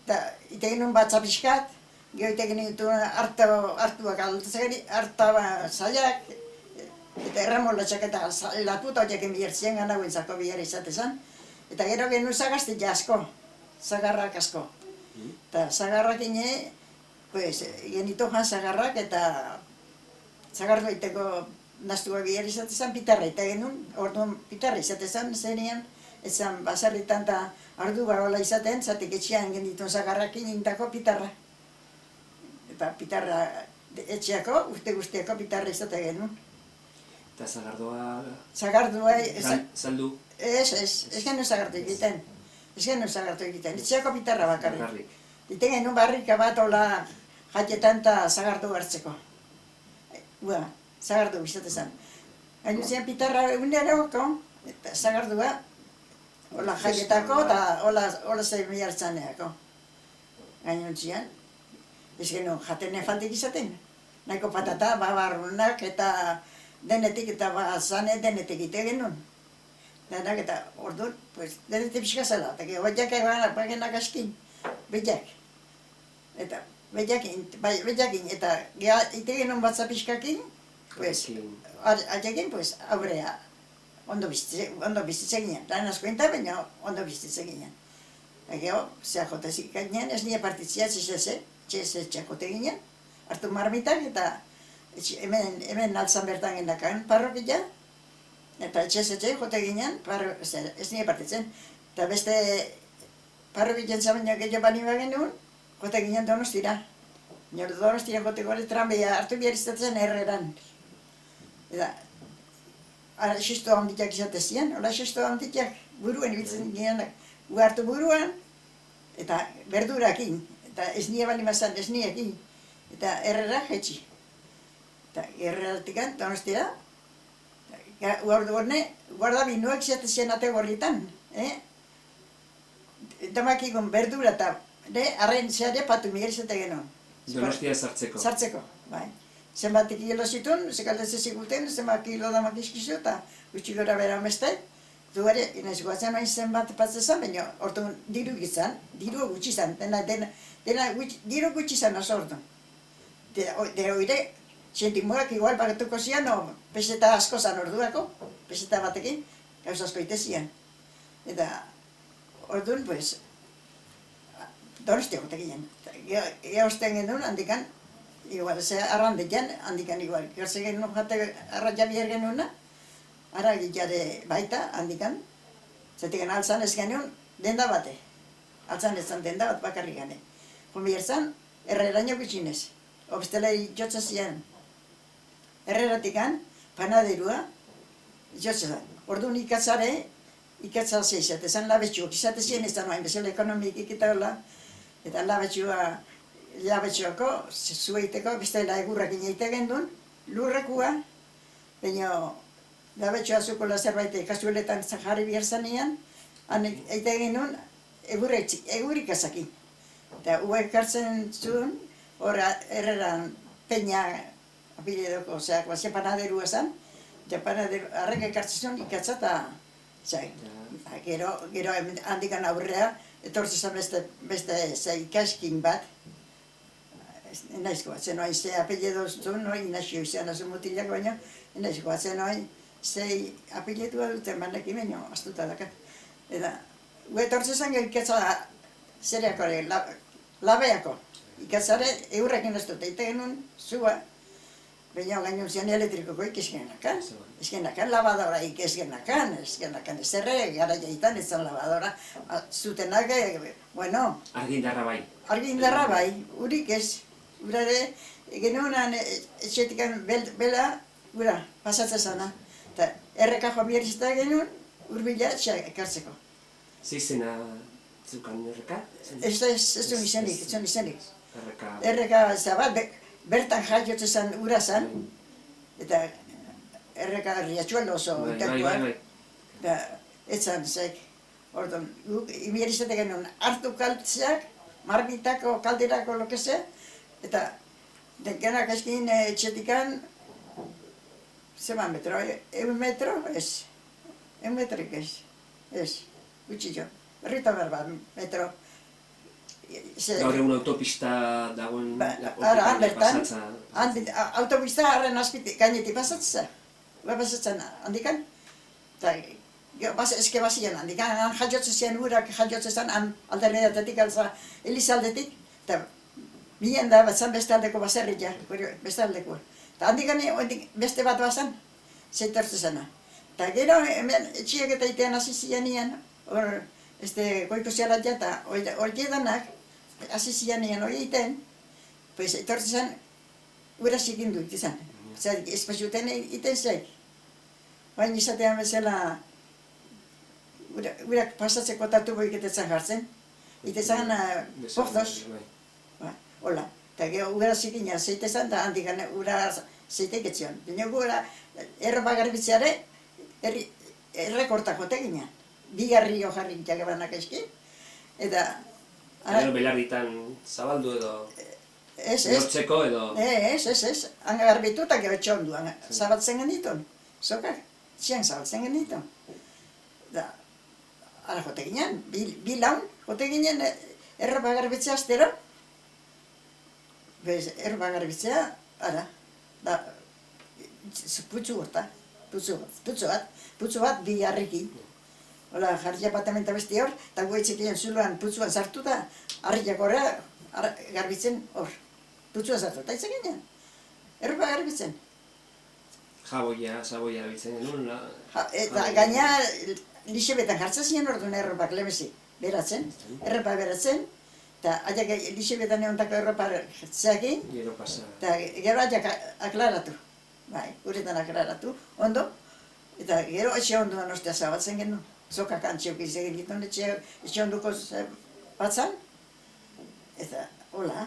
eta itegen nun batza pixkat, gero itegen dituen hartuak hartaba zaiak, eta erramolatxak eta latuta horiek enbiertzien gana guentzako bihar izatezan. Eta gero genuen zagaztik asko, zagarrak asko. Eta zagarrak ine, pues, genito joan zagarrak eta zagardu egiteko naztua bihar izatezan pitarra eta genuen, orduan pitarra izatezan zenean, ezan basarritan eta ardu barola izaten, zatek etxean gendituen zagarrakin intako pitarra. Eta pitarra etxeako, urte guztiako pitarra izate genuen. Eta zagardua... Zagardua... Saldu? Ez genuen zagartu egiten. Ez genuen zagartu egiten. Etxeako pitarra bakarrik. Bakarrik. Iten genuen barrika bat hola jaietan eta zagartu hartzeko. Zagartu bizatezan. Hain zian pitarra eguneroko, eta zagardua hola jaietako eta hola zeimi hartzaneako. Hain zian, ez genuen jaten faltik izaten. Nahiko patata, babarrunak eta denetik eta zane denetik ite genuen. Denak eta orduan, pues, denetik pixka zela, eta gero baiak eganak askin, behiak. Eta behiakin, eta ite genuen batza pixkakin, pues, atekin, pues, aurrea, ondo bizitzen ginen. Lan asko enta, baina ondo bizitzen ginen. Eta gero, zea jotezik ginen, ez nire partitzia txese txakote ginen, hartu marmitak eta hemen altzan bertan gendakan parrokia, eta etxe jote ginen, ez nire partitzen. Eta beste parrokitzen zabaino gehiago bani bagenuen, jote ginen Donostira. Donostira jote gore tranbia hartu behar izatzen Herreran. Eta, xesto handitak izatezien, hola xesto handitak buruen ibiltzen ginen, hartu buruan, eta berdurakin, eta ez nire bali mazan, ez nirekin, eta Herrera jetxi. Eta Herreratik Donostira, guarda binuak izatezien ate gorritan, Damakikun berdura eta arren zeare patu miguel izate genuen. Donostia sartzeko? Sartzeko, bai. Zenbat kilo zituen, zekaldez ziguten, zenbat kilo damak izkizu eta gutxi gora bera amestai. Duare, inaiz guatzen hain zenbat patzezan, baina ordu diru gizan, diru gutxi zan, diru gutxi zan oso ordu. De oire, txentimoak igual bagatuko zian, peseta asko zan orduako, peseta batekin, gauz asko ite zian. Eta orduan, pues, Donostia gote ginen. Eosten genuen handikan, igual, ze arrandetan, handikan igual. Gertze genuen jate arraia biher genuena, ara gitare baita handikan. Zetik altzan ez genuen denda bate. Altzan ez zan denda bat bakarrik gane. Jumbier zan, Herreraino gutxinez. Obstela jotza zian. Herreratikan, panaderua, jotza zan. Orduan ikatzare, ikatza zeizat, ezan labetxuak izate ziren, ez da noain bezala ekonomikik eta hola. Eta labetxuako, zueiteko, bestela egurrak ineite gendun, lurrekua, baina labetxua zukola zerbait kasueletan jarri behar zanean, eite genuen egurik azakin. Eta uek hartzen zuen, hor Herreran peña apiledoko, ozea, guazien panaderua zan, eta arrek ekartzen zuen ikatza eta gero handikan aurrea, etortzezan beste ikaskin bat, enaizko batzen noain ze apeledo zuen, inazio izan azu mutilak baino, enaizko batzen noain ze apeledua duten banekin baino, astuta dakat. Eta, etortzezan ikatza zereako, labeako, ikatzare eurrekin ez dut, eite genuen zua, baina gainun zian elektrikoko ikizgenakan. Ezgenakan lavadora ikizgenakan, ezgenakan ez erre, gara jaitan ez zan lavadora. Zutenak, bueno... Argindarra bai. Argindarra bai, urik ez. Urare, genuenan etxetikan bela, gura, pasatzen zana. Eta erreka joan behar izata genuen, urbila ekartzeko. Zeizena zukan erreka? Ez duen izenik, ez duen izenik. Erreka... Erreka zabat, bertan jaiotzen zan ura zan, eta erreka riatxuelo oso itakuan. Eta ez zan, zek, orduan, imier izate genuen hartu kaltzeak, marbitako kalderako lokeze, eta denkenak eskin etxetikan, zeman metro, 1 metro, ez, 1 metroik ez, gutxi jo, berrita berba metro. Gaur egun autopista dagoen Ara, bertan, pasatza. autobista harren azpitik gainetik pasatzen. Pasatzen handikan. Eta eske bazian handikan, han jaiotzen zian urak jaiotzen zen, han alderneetatik alza Elizaldetik, eta bilen da batzan beste aldeko baserria, beste aldeko. Eta handikan beste bat bazan, zeitortzen zena. Eta gero hemen etxiek eta itean hasi zianian, hor goiko zialatia eta hori edanak, hasi zianian hori egiten, pues etortzen zen, ura zikindu izan. Zer, espazioten egiten zeik. Baina izatean bezala, urak pasatzeko tatubo iketetzen jartzen. Itezen portos. Hola. Eta gero ura zikina zeitezen, eta handikan ura zeitek etzion. Baina gura erropa garbitzeare, errekortako teginan. Bigarri jo jarri jakebanak eski. Eta... Gero belarritan zabaldu edo... Nortzeko edo... Ez. Hanga garbitu eta gero txondu. Zabaltzen genitun. Sokak. Zian zabaltzen genitun. Da... Ara jote ginen. Bi laun. Jote ginen erropa garbitzea astero. Bez, erropa garbitzea... Ara. Da... Putzu gorta. Putzu bat bi harrikin. Hola, jarriak batamenta besti hor, eta guetxekien zuloan putzuan sartu da, harriak horra garbitzen hor. Putzuan sartu, eta itzak ginen. Erropa garbitzen. Saboia erabiltzen genuen. Eta gaina lixebetan jartzen ziren orduan erropak lemesi beratzen. Erropa beratzen, eta aiak lixebetan egontako erropa zeakin. Gero pasa. Eta gero aiak aklaratu. Bai, uretan aklaratu, ondo. Eta gero etxe onduan ostea zabatzen genuen. Zokak antxeok izan egiten etxe onduko batzan. Eta, hola.